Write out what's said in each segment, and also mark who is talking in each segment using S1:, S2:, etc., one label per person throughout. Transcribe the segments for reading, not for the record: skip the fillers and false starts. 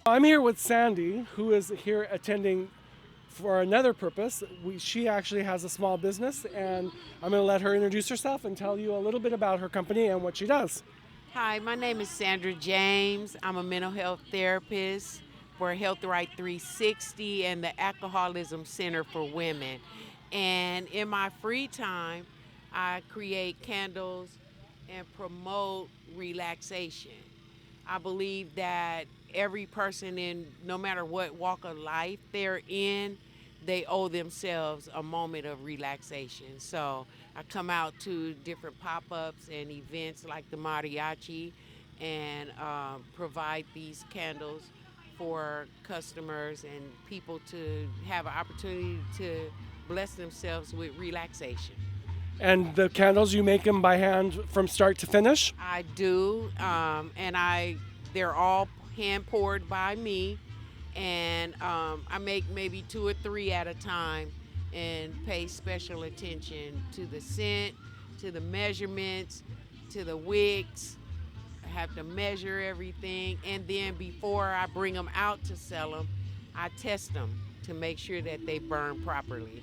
S1: I'm here with Sandy, who is here attending for another purpose. She actually has a small business, and I'm going to let her introduce herself and tell you a little bit about her company and what she does.
S2: Hi, my name is Sandra James. I'm a mental health therapist for Health Right 360 and the Alcoholism Center for Women. And in my free time, I create candles and promote relaxation. I believe that every person in no matter what walk of life they're in, they owe themselves a moment of relaxation. So I come out to different pop-ups and events like the Mariachi and provide these candles for customers and people to have an opportunity to bless themselves with relaxation.
S1: And the candles, you make them by hand from start to finish?
S2: I do, and they're all hand poured by me, and I make maybe two or three at a time, and pay special attention to the scent, to the measurements, to the wicks. I have to measure everything, and then before I bring them out to sell them, I test them to make sure that they burn properly.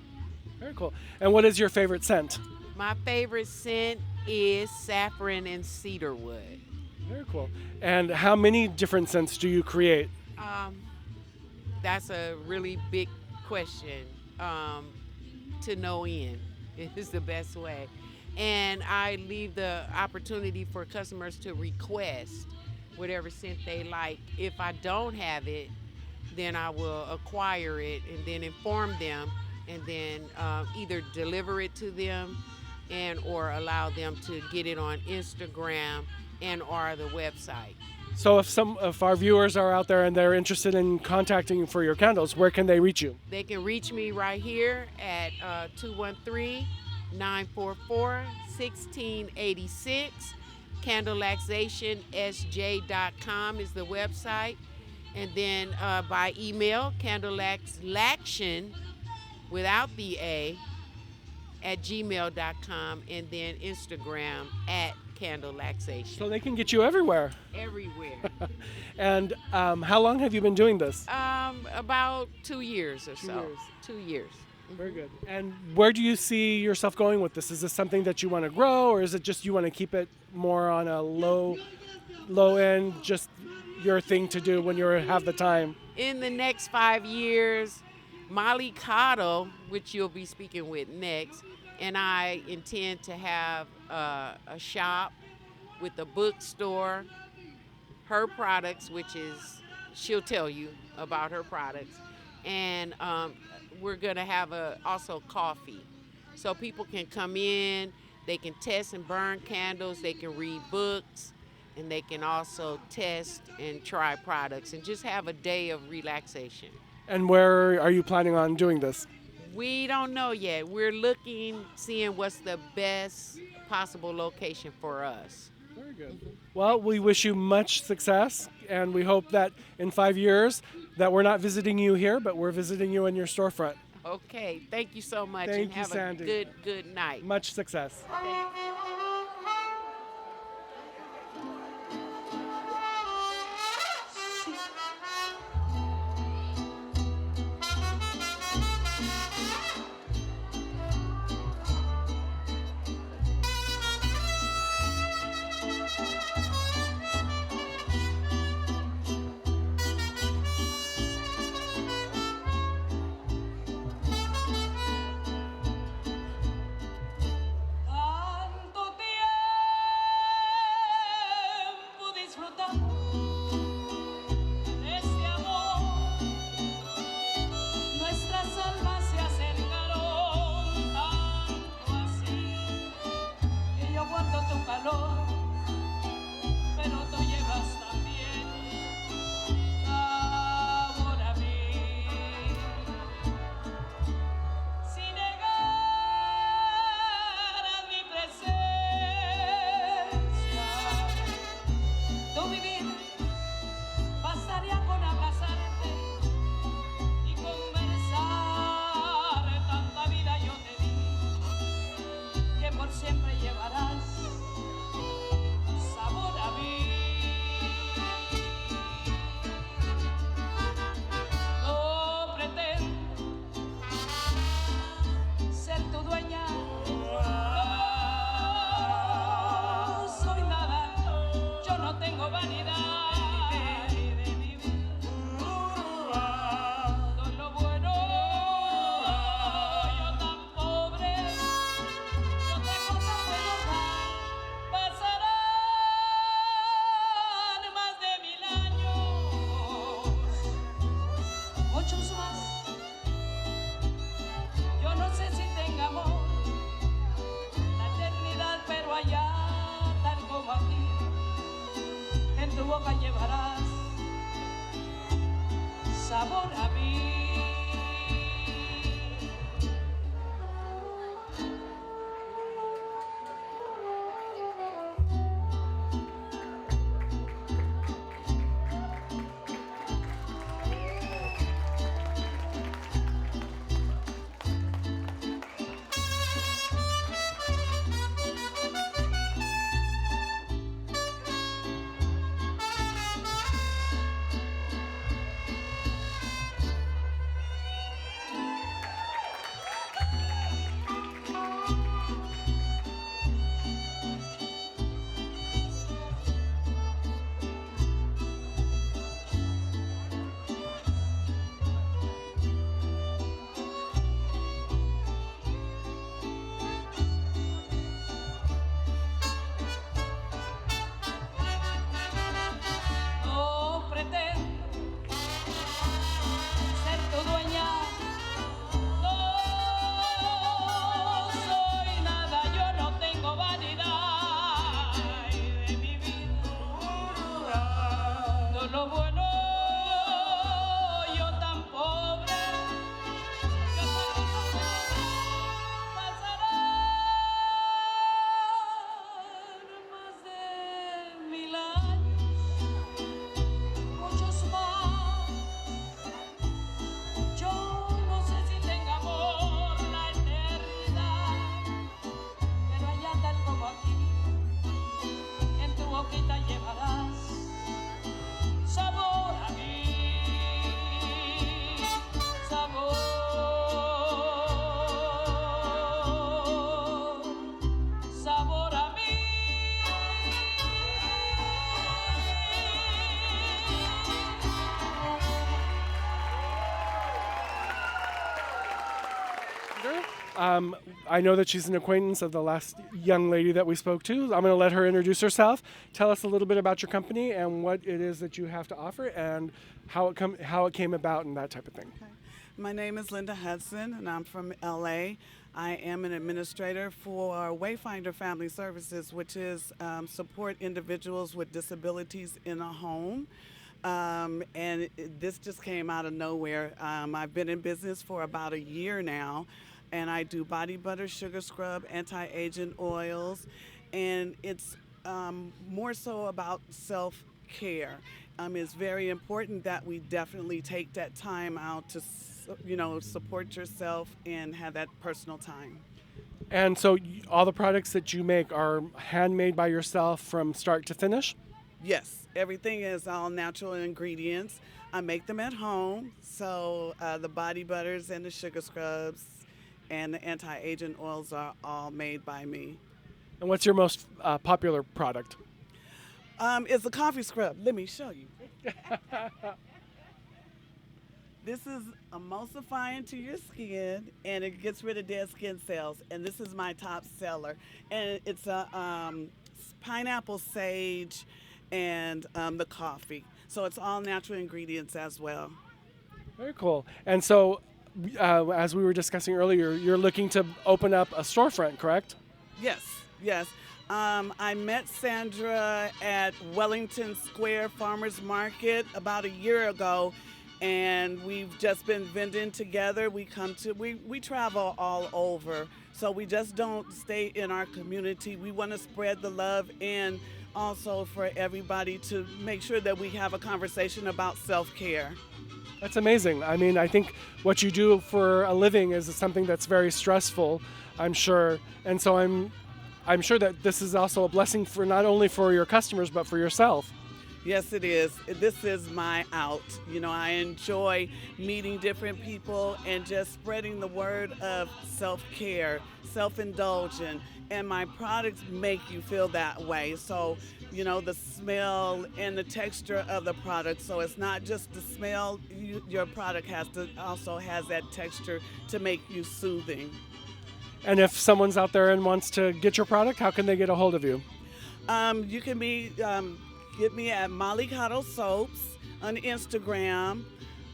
S1: Very cool. And what is your favorite scent?
S2: My favorite scent is saffron and cedarwood.
S1: Very cool. And how many different scents do you create?
S2: Um, that's a really big question to know in is the best way. And I leave the opportunity for customers to request whatever scent they like. If I don't have it, then I will acquire it and then inform them and then either deliver it to them and or allow them to get it on Instagram and or the website.
S1: So if our viewers are out there and they're interested in contacting you for your candles, where can they reach you?
S2: They can reach me right here at 213-944-1686. CandleLaxationSJ.com is the website. And then by email, candlelaxlaction without the A at gmail.com, and then Instagram at candlelaxation.
S1: So they can get you everywhere.
S2: Everywhere.
S1: And how long have you been doing this?
S2: About 2 years or
S1: 2
S2: so.
S1: years.
S2: 2 years.
S1: Very good. And where do you see yourself going with this? Is this something that you want to grow, or is it just you want to keep it more on a low end, just your thing to do when you have the time?
S2: In the next 5 years, Molly Cotto, which you'll be speaking with next, and I intend to have a shop with a bookstore, her products, which is, she'll tell you about her products, and we're going to have also coffee. So people can come in, they can test and burn candles, they can read books, and they can also test and try products and just have a day of relaxation.
S1: And where are you planning on doing this?
S2: We don't know yet. We're looking, seeing what's the best possible location for us.
S1: Very good. Well, we wish you much success, and we hope that in 5 years that we're not visiting you here, but we're visiting you in your storefront.
S2: Okay, thank you so much,
S1: Thank
S2: and
S1: you,
S2: have
S1: Sandy.
S2: a good night.
S1: Much success.
S3: Tanto
S1: I know that she's an acquaintance of the last young lady that we spoke to. I'm going to let her introduce herself. Tell us a little bit about your company and what it is that you have to offer and how it came about and that type of thing.
S3: My name is Linda Hudson, and I'm from LA. I am an administrator for Wayfinder Family Services, which is support individuals with disabilities in a home. This just came out of nowhere. I've been in business for about a year now, and I do body butter, sugar scrub, anti-aging oils, and it's more so about self-care. It's very important that we definitely take that time out to, support yourself and have that personal time.
S1: And so all the products that you make are handmade by yourself from start to finish?
S3: Yes, everything is all natural ingredients. I make them at home, so the body butters and the sugar scrubs and the anti-aging oils are all made by me.
S1: And what's your most popular product?
S3: It's a coffee scrub. Let me show you. This is emulsifying to your skin, and it gets rid of dead skin cells. And this is my top seller. And it's a pineapple sage and the coffee. So it's all natural ingredients as well.
S1: Very cool. And so, as we were discussing earlier, you're looking to open up a storefront, correct?
S3: Yes, yes. I met Sandra at Wellington Square Farmers Market about a year ago, and we've just been vending together. We travel all over, so we just don't stay in our community. We want to spread the love and also for everybody to make sure that we have a conversation about self-care.
S1: That's amazing. I mean, I think what you do for a living is something that's very stressful, I'm sure. And so I'm sure that this is also a blessing for not only for your customers, but for yourself.
S3: Yes, it is. This is my out. I enjoy meeting different people and just spreading the word of self-care, self-indulgence, and my products make you feel that way. So, the smell and the texture of the product. So it's not just the smell. Your product also has that texture to make you soothing.
S1: And if someone's out there and wants to get your product, how can they get a hold of you?
S3: You can get me at Molly Cottle Soaps on Instagram,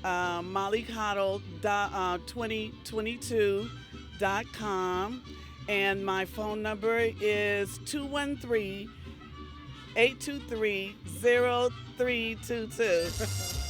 S3: mollycottle2022.com, and my phone number is 213-823-0322.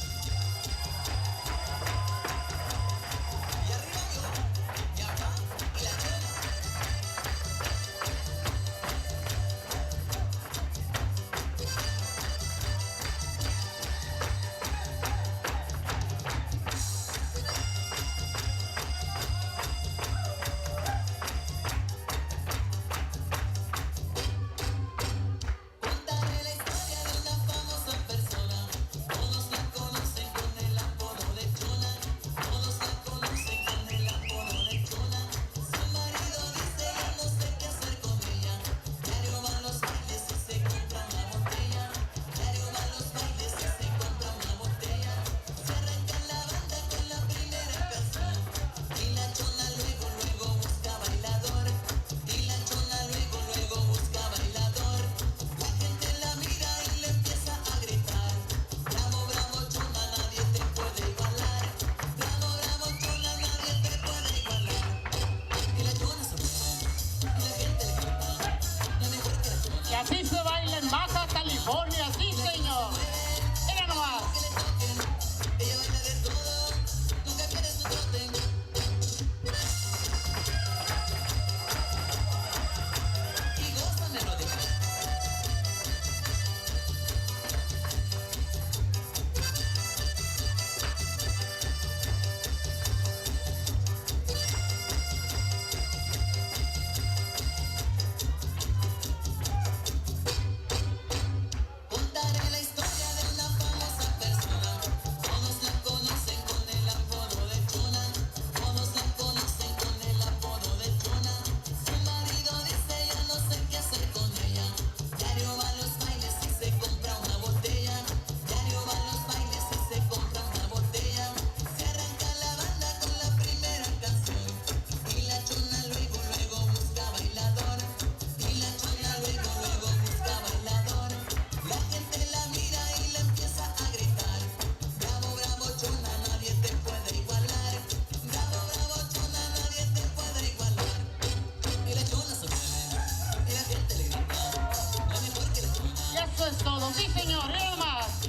S4: Sí, señor, nada más.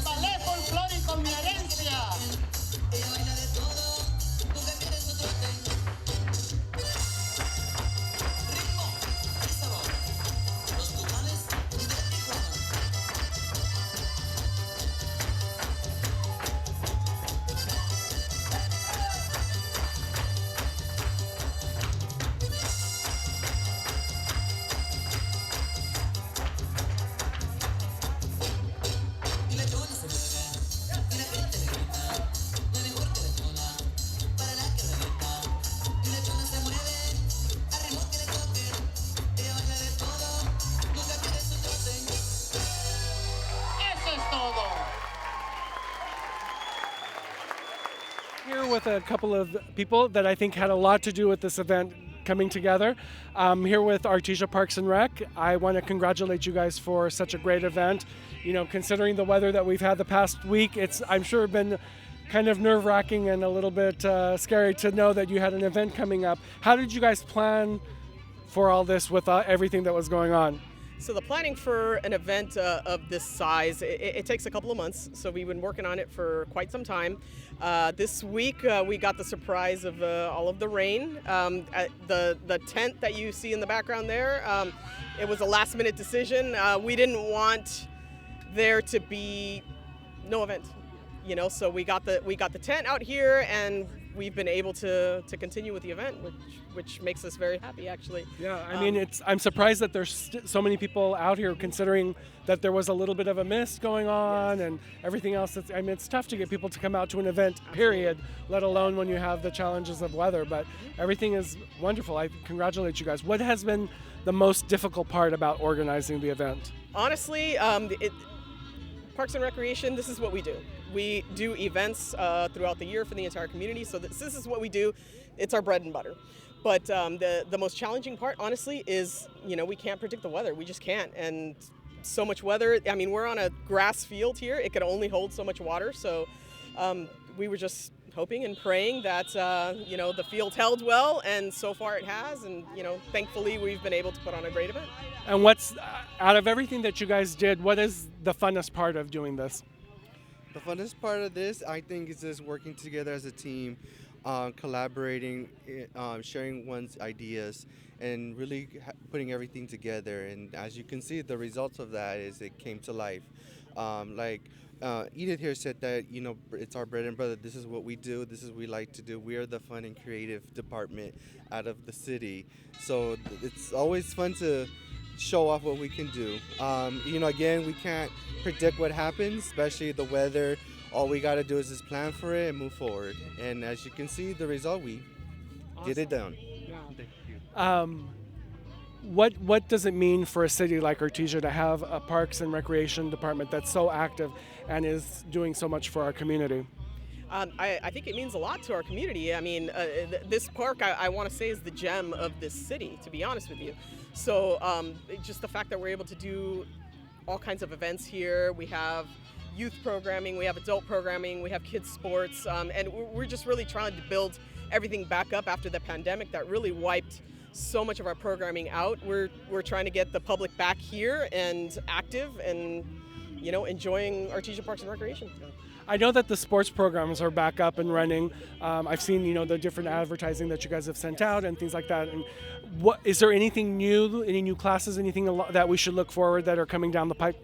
S4: Ballet folclórico, mi herencia. Eso es todo.
S1: Here with a couple of people that I think had a lot to do with this event coming together. Here with Artesia Parks and Rec. I want to congratulate you guys for such a great event. You know, considering the weather that we've had the past week, it's I'm sure been kind of nerve-wracking and a little bit scary to know that you had an event coming up. How did you guys plan for all this with everything that was going on?
S5: So the planning for an event of this size, it takes a couple of months. So we've been working on it for quite some time. This week we got the surprise of all of the rain. The tent that you see in the background there, it was a last-minute decision. We didn't want there to be no event, you know. So we got the tent out here, and we've been able to continue with the event, which makes us very happy, actually.
S1: Yeah, I mean, I'm surprised that there's so many people out here, considering that there was a little bit of a mist going on and everything else. I mean, it's tough to get people to come out to an event, period, let alone when you have the challenges of weather. But everything is wonderful. I congratulate you guys. What has been the most difficult part about organizing the event?
S5: Honestly, Parks and Recreation, this is what we do. We do events throughout the year for the entire community, so this is what we do. It's our bread and butter. But the most challenging part, honestly, is, you know, we can't predict the weather. We just can't. And so much weather. I mean, we're on a grass field here. It can only hold so much water. So we were just hoping and praying that, you know, the field held well. And so far it has. And, you know, thankfully we've been able to put on a great event.
S1: And what's, out of everything that you guys did, what is the funnest part of doing this?
S6: The funnest part of this, I think, is just working together as a team, collaborating, sharing one's ideas, and really putting everything together. And as you can see, the results of that is it came to life. Edith here said that, you know, it's our bread and butter. This is what we do. This is what we like to do. We are the fun and creative department out of the city. So it's always fun to show off what we can do. You know, again, we can't predict what happens, especially the weather. All we got to do is just plan for it and move forward. And as you can see, the result, we get it done.
S1: Yeah.
S6: Thank you.
S1: What does it mean for a city like Artesia to have a Parks and Recreation department that's so active and is doing so much for our community?
S5: I think it means a lot to our community. I mean, this park, I want to say, is the gem of this city, to be honest with you. So just the fact that we're able to do all kinds of events here. We have youth programming, we have adult programming, we have kids sports, and we're just really trying to build everything back up after the pandemic that really wiped so much of our programming out. We're trying to get the public back here and active and, you know, enjoying Artesia Parks and Recreation.
S1: I know that the sports programs are back up and running. I've seen, you know, the different advertising that you guys have sent out and things like that. And what is there anything new, any new classes, anything that we should look forward that are coming down the pipe?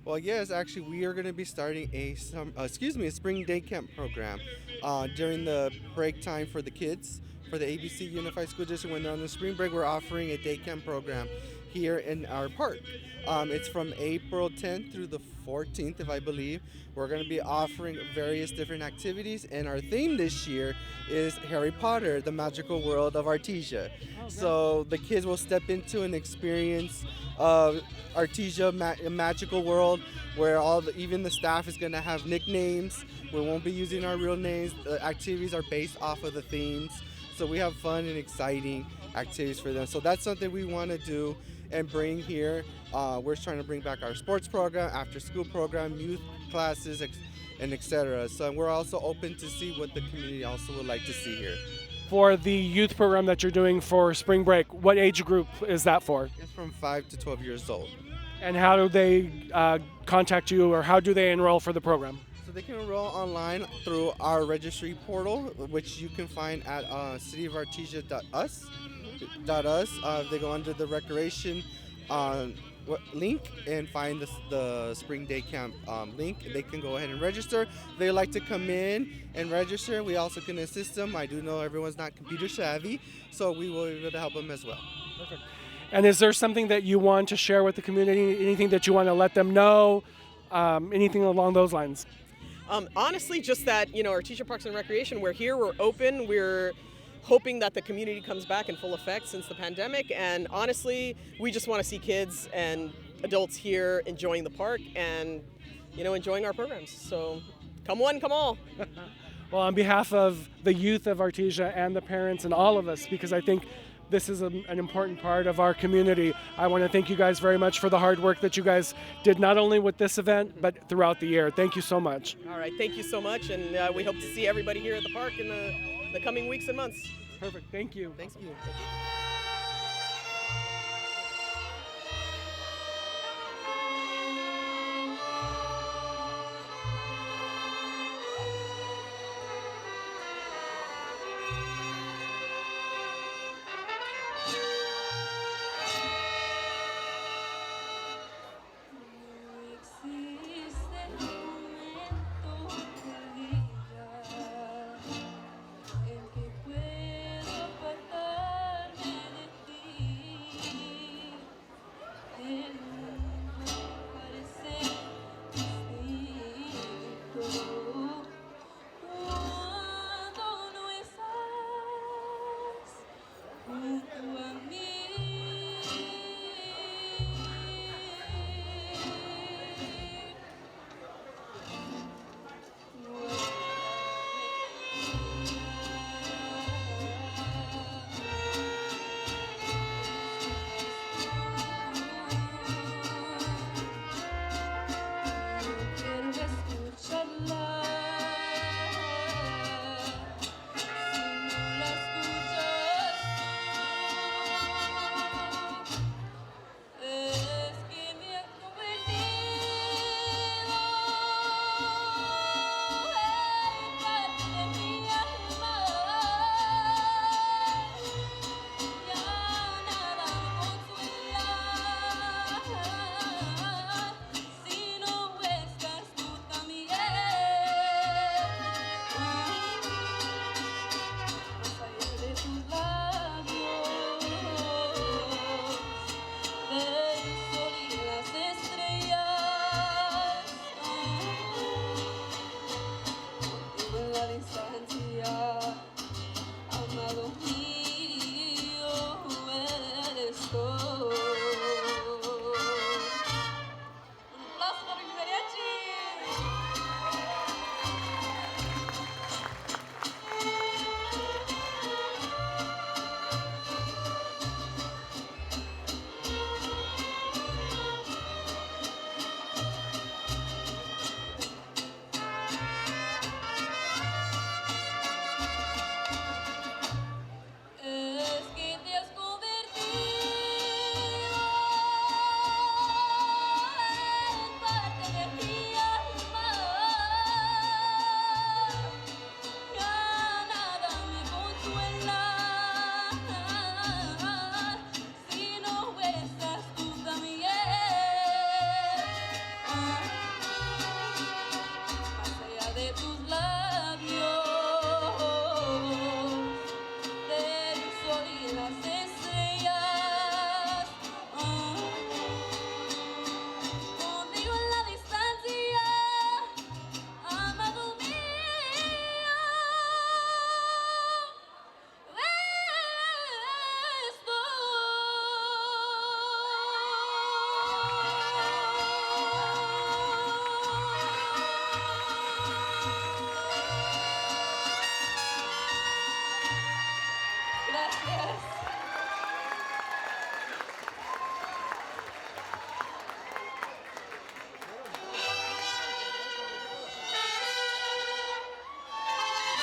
S6: Well, yes, actually, we are going to be starting a spring day camp program during the break time for the kids. For the ABC Unified School District, when they're on the spring break, we're offering a day camp program here in our park. It's from April 10th through the 14th, if I believe. We're going to be offering various different activities, and our theme this year is Harry Potter, the Magical World of Artesia. Okay. So the kids will step into an experience of Artesia, a magical world where even the staff is going to have nicknames. We won't be using our real names. The activities are based off of the themes. So we have fun and exciting activities for them. So that's something we want to do and bring here. We're trying to bring back our sports program, after school program, youth classes, and etc. So we're also open to see what the community also would like to see here.
S1: For the youth program that you're doing for spring break, what age group is that for?
S6: It's from 5 to 12 years old.
S1: And how do they contact you, or how do they enroll for the program?
S6: So they can enroll online through our registry portal, which you can find at cityofartesia.us. They go under the recreation link and find the spring day camp link. They can go ahead and register. If they like to come in and register, we also can assist them. I do know everyone's not computer savvy, so we will be able to help them as well.
S1: Perfect. And is there something that you want to share with the community? Anything that you want to let them know? Anything along those lines?
S5: Honestly, just that, Artesia Parks and Recreation, we're here, we're open, we're hoping that the community comes back in full effect since the pandemic. And honestly, we just want to see kids and adults here enjoying the park and, enjoying our programs. So come one, come all.
S1: Well, on behalf of the youth of Artesia and the parents and all of us, because I think this is an important part of our community, I want to thank you guys very much for the hard work that you guys did, not only with this event, but throughout the year. Thank you so much.
S5: All right, thank you so much, and we hope to see everybody here at the park in the coming weeks and months.
S1: Perfect, thank you.
S6: Thank you.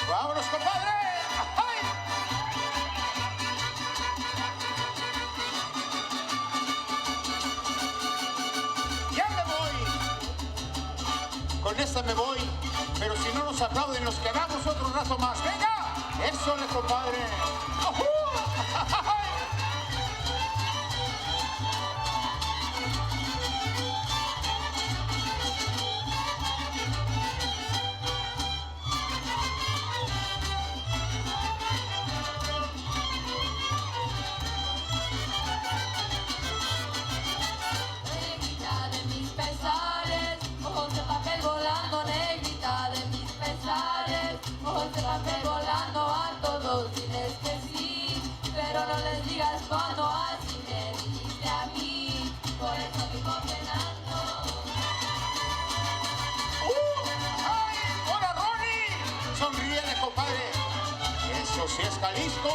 S4: ¡Vámonos, compadre! ¡Ay! fiesta me voy, pero si no nos aplauden nos quedamos otro rato más. ¡Venga! ¡Eso le, compadre! ¡Ujú!
S7: Negrita de mis pesares, ojos de papel volando, negrita de mis pesares, ojos de papel volando, a todos diles que sí, pero no les digas cuando así me dijiste a mí, por eso vivo penando.
S4: ¡Ay! ¡Hola, Ronnie! Sonríele, compadre. Eso sí es Jalisco.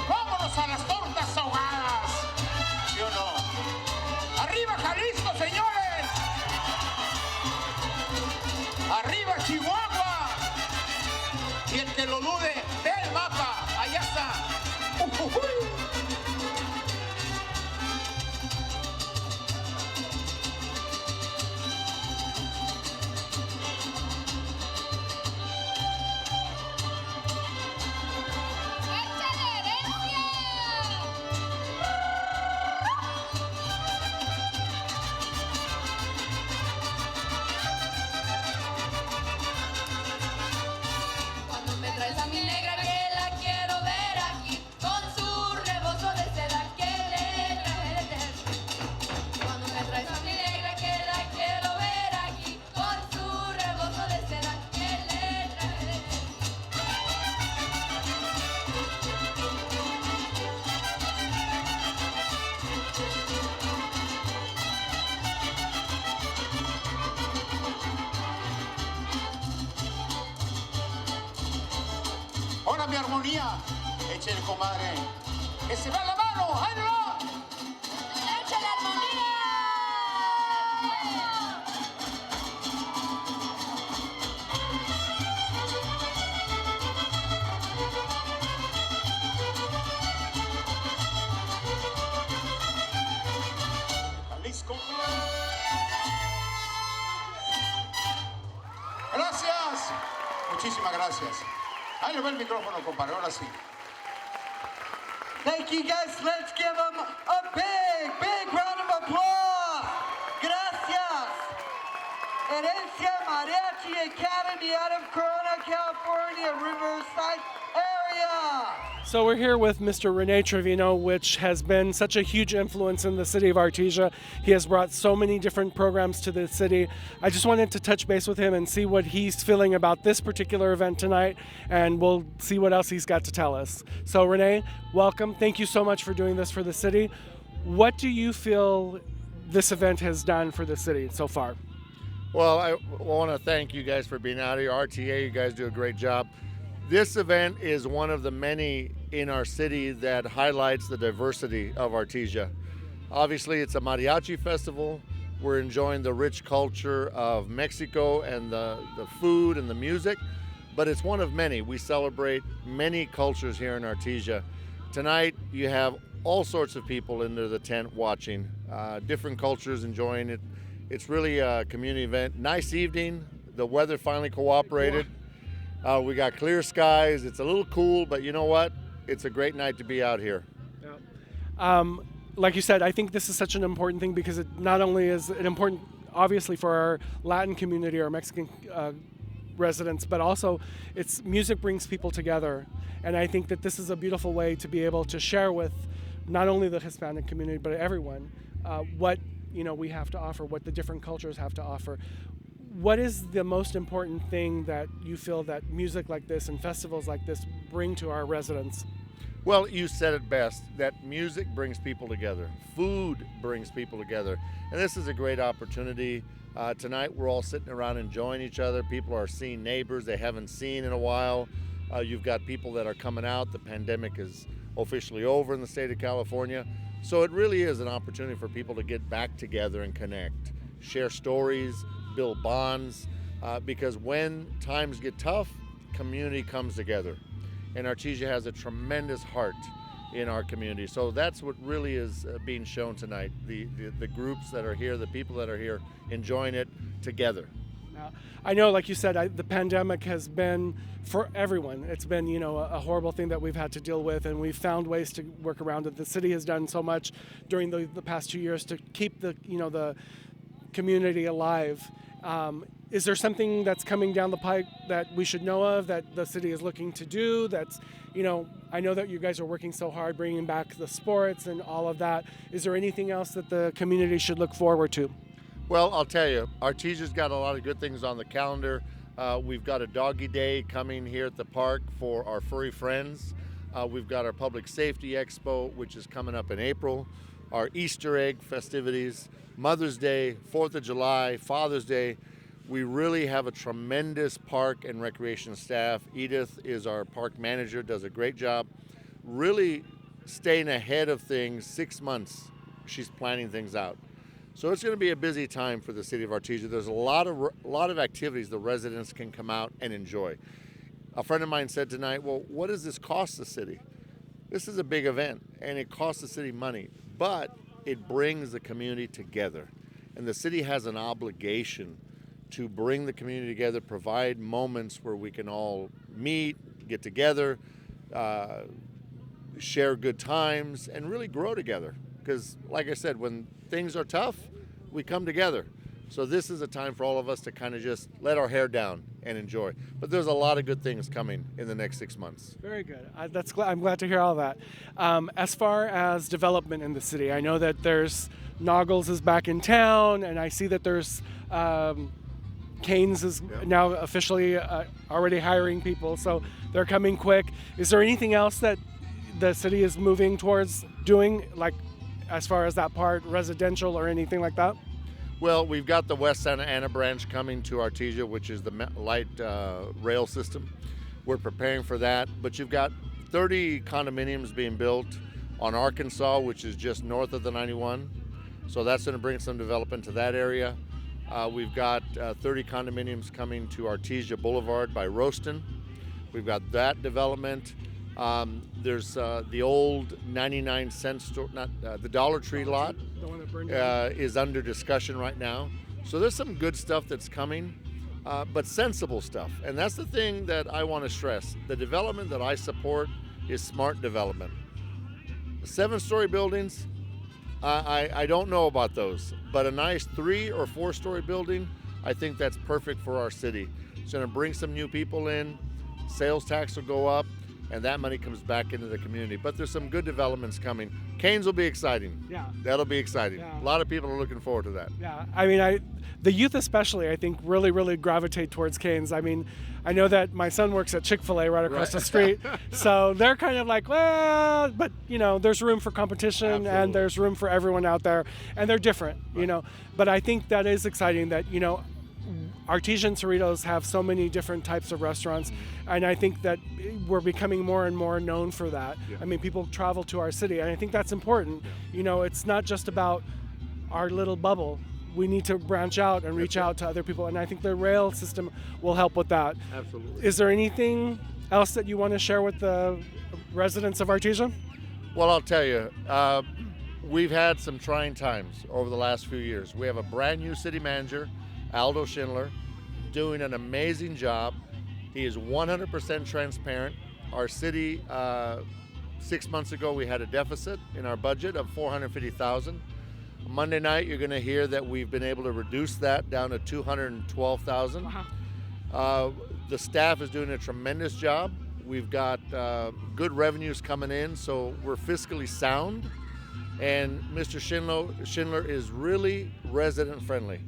S4: ¡Vámonos a las tortas ahogadas! ¿Sí o no? ¡Arriba Jalisco, señores! ¡Arriba Chihuahua! Y el que lo dude, ve el mapa. Allá está. ¡Ujujuy!
S7: Cuando me traes a mi negra que la quiero ver aquí, con su rebozo de seda que le traje de tejer. Cuando me traes a mi negra que la quiero ver aquí, con su rebozo de seda que le traje de tejer.
S4: ¡Hola, mi armonía! Échale, comadre. ¡Que se vea la mano! ¡Ahí va!
S7: ¡Échale armonía!
S4: Jalisco. Gracias. Muchísimas gracias. Ahí le va el micrófono, compadre. Ahora sí.
S8: Thank you guys. Let's give them a big round of applause. Gracias. Artesia Mariachi Academy out of Corona, California, Riverside area.
S1: So we're here with Mr. Rene Trevino, which has been such a huge influence in the city of Artesia. He has brought so many different programs to the city. I just wanted to touch base with him and see what he's feeling about this particular event tonight, and we'll see what else he's got to tell us. So Rene, welcome. Thank you so much for doing this for the city. What do you feel this event has done for the city so far?
S9: Well, I want to thank you guys for being out here. RTA, you guys do a great job. This event is one of the many in our city that highlights the diversity of Artesia. Obviously, it's a mariachi festival. We're enjoying the rich culture of Mexico and the food and the music, but it's one of many. We celebrate many cultures here in Artesia. Tonight, you have all sorts of people into the tent watching, different cultures enjoying it. It's really a community event. Nice evening. The weather finally cooperated. We got clear skies. It's a little cool, but you know what? It's a great night to be out here.
S1: Like you said, I think this is such an important thing because it not only is it important, obviously, for our Latin community, our Mexican residents, but also it's music brings people together. And I think that this is a beautiful way to be able to share with not only the Hispanic community, but everyone, what we have to offer, what the different cultures have to offer. What is the most important thing that you feel that music like this and festivals like this bring to our residents?
S9: Well, you said it best, that music brings people together. Food brings people together. And this is a great opportunity. Tonight, we're all sitting around enjoying each other. People are seeing neighbors they haven't seen in a while. You've got people that are coming out. The pandemic is officially over in the state of California. So it really is an opportunity for people to get back together and connect, share stories, build bonds, because when times get tough, community comes together. And Artesia has a tremendous heart in our community. So that's what really is being shown tonight. The groups that are here, the people that are here, enjoying it together.
S1: Now, I know, like you said, the pandemic has been for everyone. It's been, a horrible thing that we've had to deal with, and we've found ways to work around it. The city has done so much during the past 2 years to keep the community alive. Is there something that's coming down the pike that we should know of that the city is looking to do? That's, I know that you guys are working so hard bringing back the sports and all of that. Is there anything else that the community should look forward to?
S9: Well, I'll tell you, Artesia's got a lot of good things on the calendar. We've got a doggy day coming here at the park for our furry friends. We've got our public safety expo, which is coming up in April. Our Easter egg festivities, Mother's Day, 4th of July, Father's Day. We really have a tremendous park and recreation staff. Edith is our park manager, does a great job. Really staying ahead of things. 6 months, she's planning things out. So it's going to be a busy time for the city of Artesia. There's a lot of activities the residents can come out and enjoy. A friend of mine said tonight, well, what does this cost the city? This is a big event, and it costs the city money, but it brings the community together. And the city has an obligation to bring the community together, provide moments where we can all meet, get together, share good times, and really grow together. Because, like I said, when things are tough, we come together. So this is a time for all of us to kind of just let our hair down and enjoy. But there's a lot of good things coming in the next 6 months.
S1: Very good. I'm glad to hear all that. As far as development in the city, I know that there's Noggles is back in town, and I see that there's Canes is now officially already hiring people, so they're coming quick. Is there anything else that the city is moving towards doing, like as far as that part, residential or anything like that?
S9: Well, we've got the West Santa Ana branch coming to Artesia, which is the light rail system. We're preparing for that, but you've got 30 condominiums being built on Arkansas, which is just north of the 91. So that's going to bring some development to that area. We've got 30 condominiums coming to Artesia Boulevard by Roaston. We've got that development. There's the old 99-cent store, the Dollar Tree lot is under discussion right now. So there's some good stuff that's coming, but sensible stuff. And that's the thing that I want to stress. The development that I support is smart development. The 7-story buildings, I don't know about those, but a nice 3 or 4-story building, I think that's perfect for our city. It's going to bring some new people in, sales tax will go up, and that money comes back into the community. But there's some good developments coming. Canes will be exciting.
S1: Yeah.
S9: That'll be exciting.
S1: Yeah.
S9: A lot of people are looking forward to that.
S1: Yeah, I mean, the youth especially, I think, really gravitate towards Canes. I mean, I know that my son works at Chick-fil-A right across the street, so they're kind of like, well, but, there's room for competition. Absolutely. And there's room for everyone out there, and they're different, But I think that is exciting that, Artesian Cerritos have so many different types of restaurants, and I think that we're becoming more and more known for that. Yeah. I mean, people travel to our city, and I think that's important. Yeah. It's not just about our little bubble. We need to branch out and reach out to other people, and I think the rail system will help with that.
S9: Absolutely.
S1: Is there anything else that you want to share with the residents of Artesia?
S9: Well, I'll tell you, we've had some trying times over the last few years. We have a brand new city manager, Aldo Schindler, doing an amazing job. He is 100% transparent. Our city, 6 months ago, we had a deficit in our budget of $450,000. Monday night, you're going to hear that we've been able to reduce that down to $212,000. Wow. The staff is doing a tremendous job. We've got good revenues coming in, so we're fiscally sound. And Mr. Schindler is really resident friendly.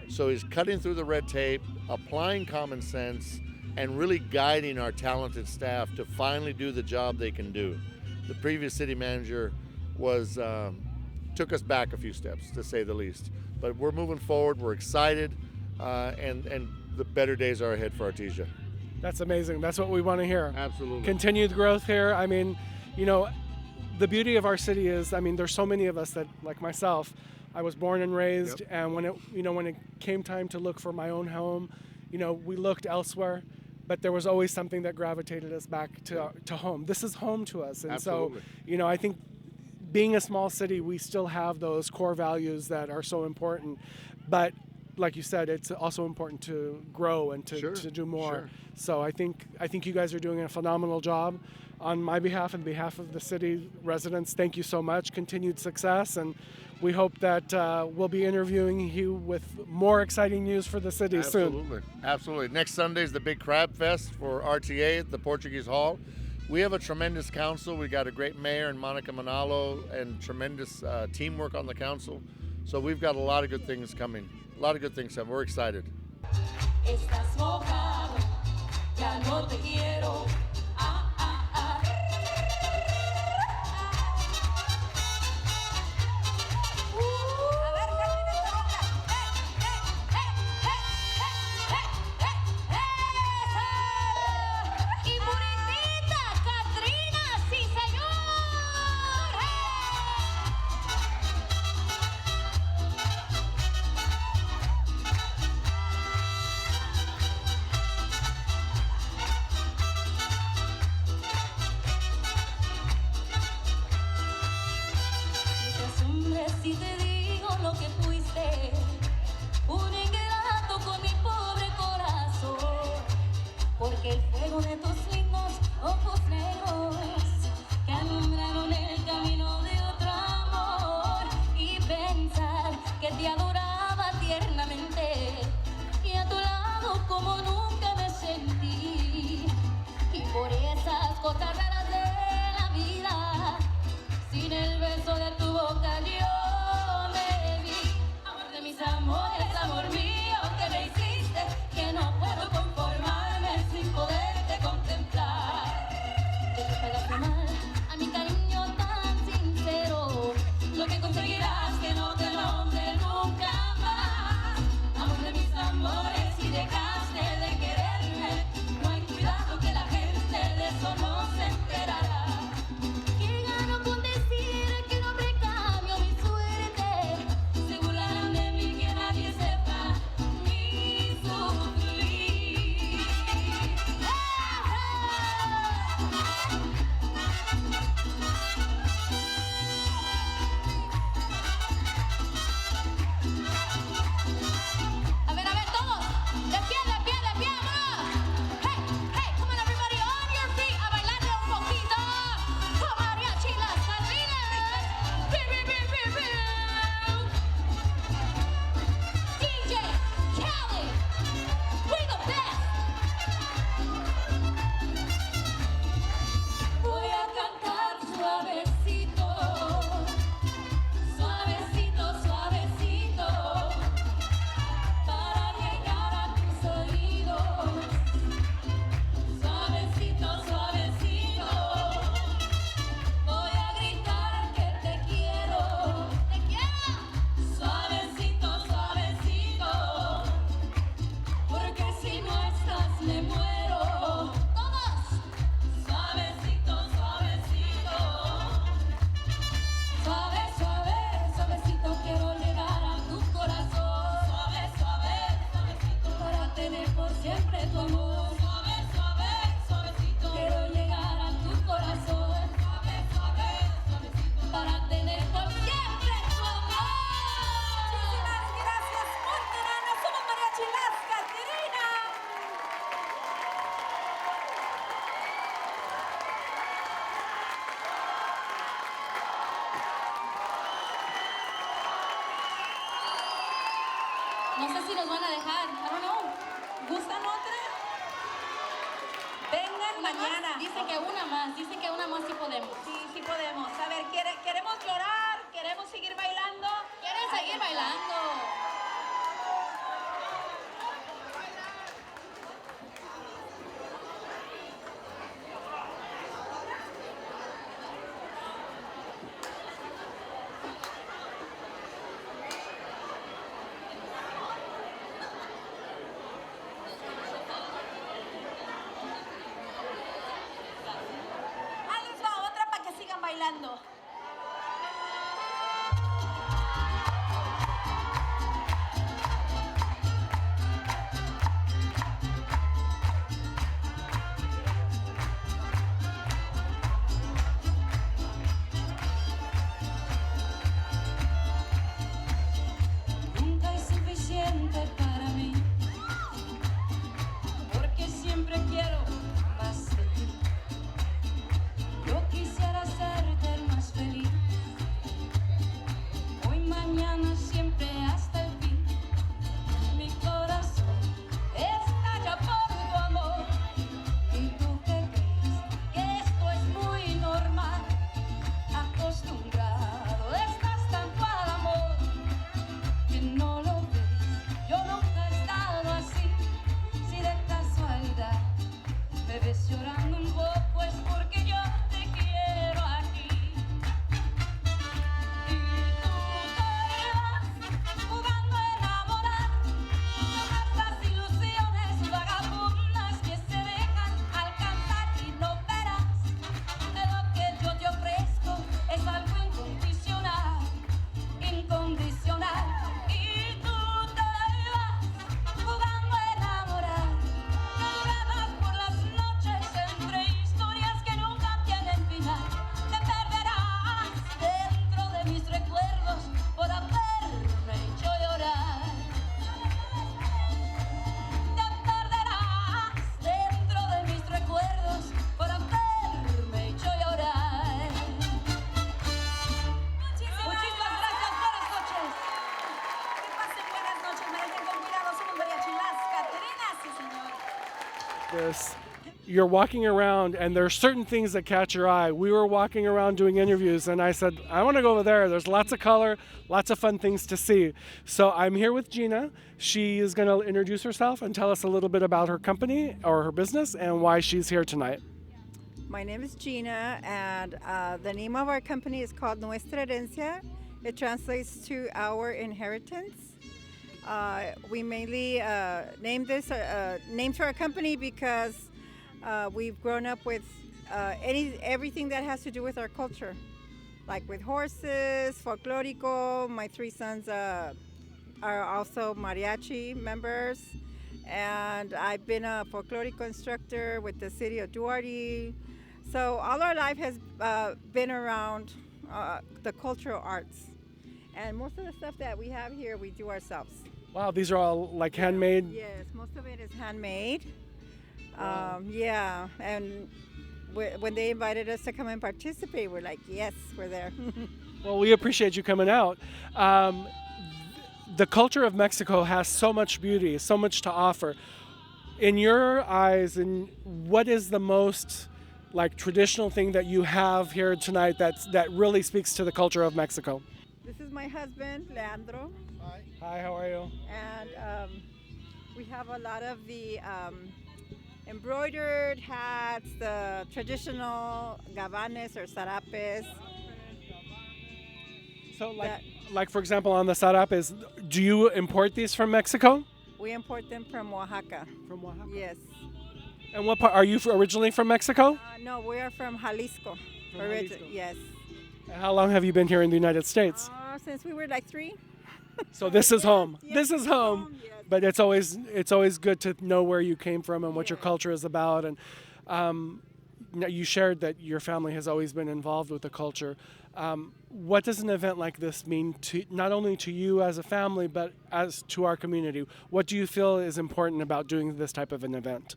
S9: So he's cutting through the red tape, applying common sense, and really guiding our talented staff to finally do the job they can do. The previous city manager took us back a few steps, to say the least. But we're moving forward, we're excited, and the better days are ahead for Artesia.
S1: That's amazing. That's what we want to hear.
S9: Absolutely.
S1: Continued growth here. I mean, the beauty of our city is, there's so many of us that, like myself, I was born and raised, and when it came time to look for my own home, we looked elsewhere. but there was always something that gravitated us back to home. This is home to us. And
S9: Absolutely.
S1: so, I think being a small city, we still have those core values that are so important. But like you said, it's also important to grow and to do more.
S9: Sure.
S1: So I think you guys are doing a phenomenal job. On my behalf and behalf of the city residents, thank you so much. Continued success, and we hope that we'll be interviewing you with more exciting news for the city soon.
S9: Absolutely. Next Sunday is the big Crab Fest for RTA at the Portuguese Hall. We have a tremendous council. We got a great mayor in Monica Manalo and tremendous teamwork on the council. So we've got a lot of good things coming. We're excited.
S7: Estás mojado, ya no te quiero. Ah, ah, ah. A ver, Katrina, esta boca. ¡Esa! Y puritita, Katrina, sí, señor. Si te digo lo que fuiste, un ingrato con mi pobre corazón, porque el fuego de tus lindos ojos negros que alumbraron el camino de otro amor, y pensar que te adoraba tiernamente y a tu lado como nunca me sentí, y por esas cosas raras de la vida, sin el beso de tu boca yo me vi. Amor de mis amores, amor mío, que me hiciste, que no puedo conformarme sin poderte contemplar. Que te pegaste mal a mi cariño tan sincero, lo que conseguirás que no te nombre nunca más. Amor de mis amores, si dejaste de quererme, no hay cuidado que la gente de eso no se enterará. Que gano con decir que no me cambio mi suerte, se burlarán de mí que nadie sepa mi sufrir. A ver, todos, de pie, vámonos. Hey, hey, come on everybody, on your feet, a bailarle un poquito. Con Mariachi las Catrinas. Biu, biu, biu, biu, biu. DJ Khaled, we the best. Voy a cantar suavecito, suavecito, suavecito, para llegar a tus oídos. Suavecito, suavecito, voy a gritar que te quiero. Suavecito, suavecito, porque si no estás me muero. Todos. Suavecito, suavecito, suave, suave, suavecito, quiero llegar a tu corazón. Suave, suave, suavecito, para tener por siempre tu amor. Suave, suave, suavecito, quiero llegar a tu corazón. Suave, suave, suavecito, para tener por siempre tu amor. Muchísimas gracias por tenernos. Somos Mariachi Las Catrinas. No sé si nos van a dejar. I don't know. ¿Gustan otra? Vengan mañana. Dicen que una más sí podemos. Sí podemos. A ver, ¿queremos llorar? ¿Queremos seguir bailando? ¿Quieren seguir bailando? Ahí les va otra para que sigan bailando.
S1: this. You're walking around, and there's certain things that catch your eye. We were walking around doing interviews, and I said, I want to go over there. There's lots of color, lots of fun things to see. So I'm here with Gina. She is going to introduce herself and tell us a little bit about her company or her business and why she's here tonight.
S10: My name is Gina, and the name of our company is called Nuestra Herencia. It translates to our inheritance. We mainly named this name to our company because we've grown up with everything that has to do with our culture, like with horses, folklorico. My three sons are also mariachi members, and I've been a folklorico instructor with the city of Duarte. So all our life has been around the cultural arts, and most of the stuff that we have here we do ourselves.
S1: Wow, these are all like handmade?
S10: Yes, most of it is handmade. Yeah, and when they invited us to come and participate, we're like, yes, we're there.
S1: Well, we appreciate you coming out. The culture of Mexico has so much beauty, so much to offer. In your eyes, and what is the most like traditional thing that you have here tonight that really speaks to the culture of Mexico?
S10: This is my husband, Leandro.
S1: Hi, how are you?
S10: And we have a lot of the embroidered hats, the traditional gabanes or sarapes.
S1: So like for example, on the sarapes, do you import these from Mexico?
S10: We import them from Oaxaca.
S1: From Oaxaca?
S10: Yes.
S1: And what part, are you originally from Mexico?
S10: No, we are from Jalisco.
S1: From Jalisco.
S10: Yes.
S1: And how long have you been here in the United States?
S10: Since we were like 3.
S1: So this is home.
S10: Yes,
S1: This is home.
S10: yes.
S1: But it's always good to know where you came from and what your culture is about. And you shared that your family has always been involved with the culture. What does an event like this mean to not only to you as a family, but as to our community? What do you feel is important about doing this type of an event?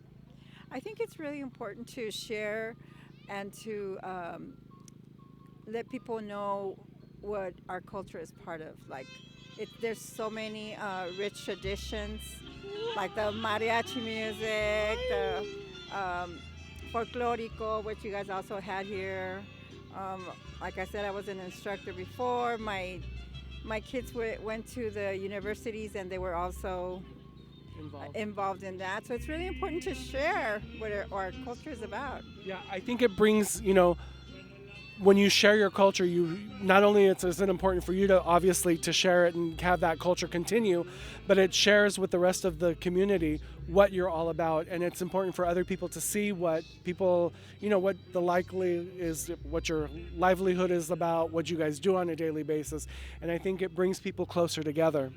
S10: I think it's really important to share and to let people know what our culture is part of. Like, there's so many rich traditions, like the mariachi music, the folklorico, which you guys also had here. Like I said, I was an instructor before. My kids went to the universities, and they were also involved in that. So it's really important to share what our culture is about.
S1: Yeah, I think it brings, when you share your culture, you not only is it important for you to obviously to share it and have that culture continue, but it shares with the rest of the community what you're all about, and it's important for other people to see what people, what the likely is, what your livelihood is about, what you guys do on a daily basis, and I think it brings people closer together.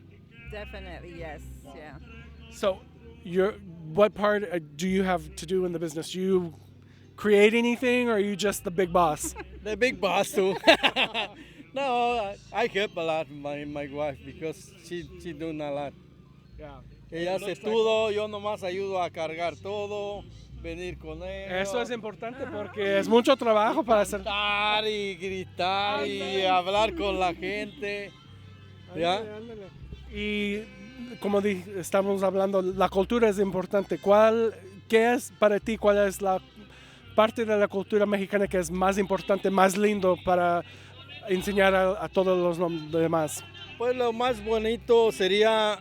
S10: Definitely, yes, yeah.
S1: So, what part do you have to do in the business? Do you create anything, or are you just the big boss?
S11: The big boss too. No, I help a lot my wife because she doing a lot.
S1: Yeah.
S11: Ella hace todo, yo nomás ayudo a cargar todo, venir con ellos.
S1: Eso es importante porque es mucho trabajo para hacer.
S11: Cantar y gritar y hablar con la gente. ¿Ya?
S1: Y como estamos hablando, la cultura es importante. ¿Qué es para ti? ¿Cuál es la parte de la cultura mexicana que es más importante, más lindo para enseñar a todos los demás?
S11: Pues lo más bonito sería,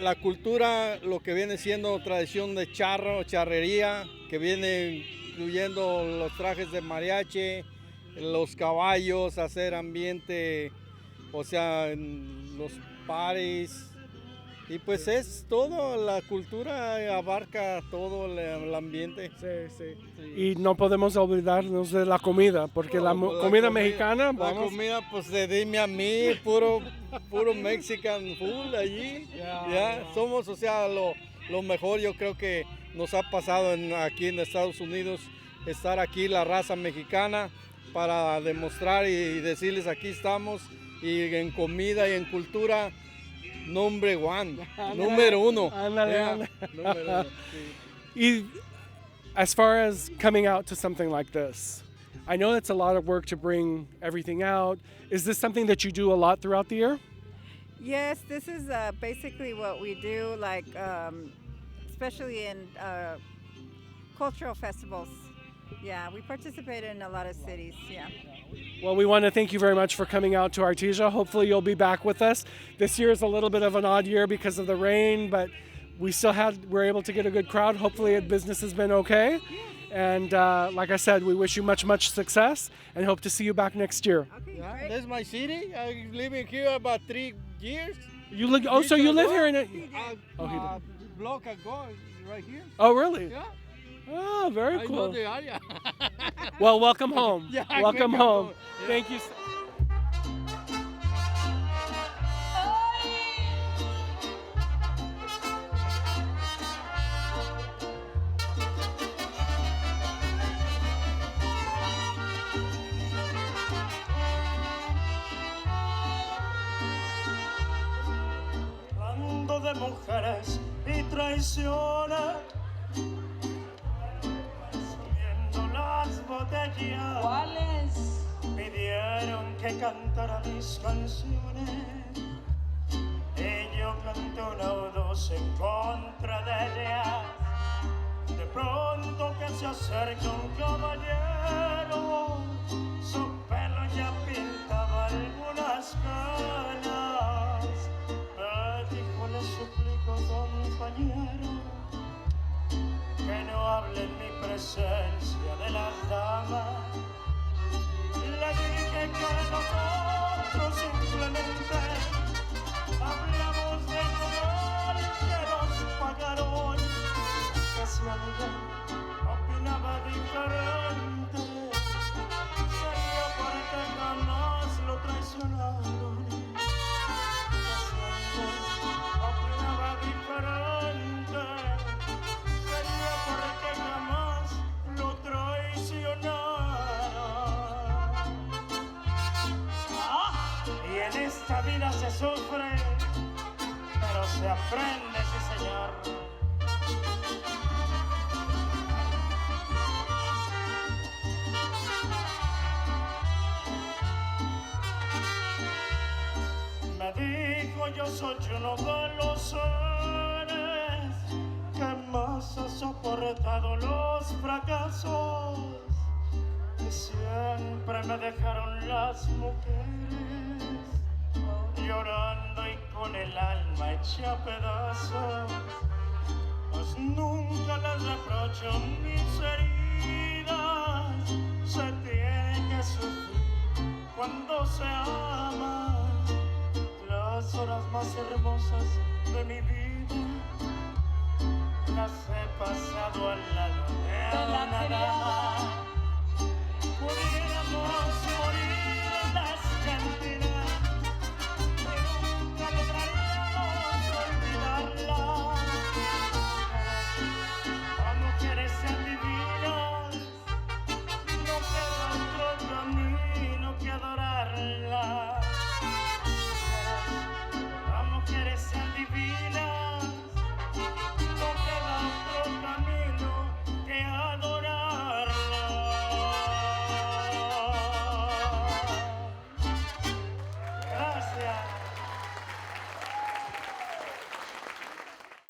S11: la cultura, lo que viene siendo tradición de charrería, que viene incluyendo los trajes de mariachi, los caballos, hacer ambiente, los paris. Y pues es todo, la cultura abarca todo el ambiente.
S1: Sí. Y no podemos olvidarnos de la comida, porque la comida mexicana...
S11: La comida, pues dime a mí, puro Mexican food allí. Somos, lo mejor yo creo que nos ha pasado aquí en Estados Unidos, estar aquí la raza mexicana para demostrar y decirles aquí estamos, y en comida y en cultura. Número uno.
S1: Número uno. Y as far as coming out to something like this, I know it's a lot of work to bring everything out. Is this something that you do a lot throughout the year?
S10: Yes, this is basically what we do, like especially in cultural festivals. Yeah, we participate in a lot of cities. Yeah.
S1: Well, we want to thank you very much for coming out to Artesia. Hopefully you'll be back with us. This year is a little bit of an odd year because of the rain, but we're able to get a good crowd. Hopefully business has been okay. And like I said, we wish you much success and hope to see you back next year.
S10: Okay,
S11: Yeah,
S10: great.
S11: this is my city. I'm living here about 3 years.
S1: So you live here in it? Oh, he
S11: Block ago, right here.
S1: Oh, really?
S11: Yeah.
S1: Oh, very
S11: I know
S1: cool.
S11: the area.
S1: Well, welcome home.
S11: Yeah,
S1: welcome
S11: welcome
S1: home.
S11: home. Yeah.
S1: Thank you.
S12: Hablando de mujeres y traiciones, subiendo las botellas.
S7: ¿Cuáles?
S12: Pidieron que cantara mis canciones y yo canté una o dos en contra de ellas. De pronto que se acerca un caballero, su pelo ya pintaba algunas canas. Me dijo, le suplico, compañero, que no hable en mi presencia de las damas. Le dije que nosotros simplemente hablamos del lugar que nos pagaron, que si alguien opinaba diferente sería porque jamás lo traicionaron. Que si alguien opinaba diferente sería porque jamás lo traicionaron. Y en esta vida se sufre, pero se aprende, sí señor. Me dijo, yo soy uno de los seres que más ha soportado los fracasos. Y siempre me dejaron las mujeres llorando y con el alma hecha a pedazos. Pues nunca les reprocho mis heridas. Se tiene que sufrir cuando se ama. Las horas más hermosas de mi vida las he pasado al lado de una dama.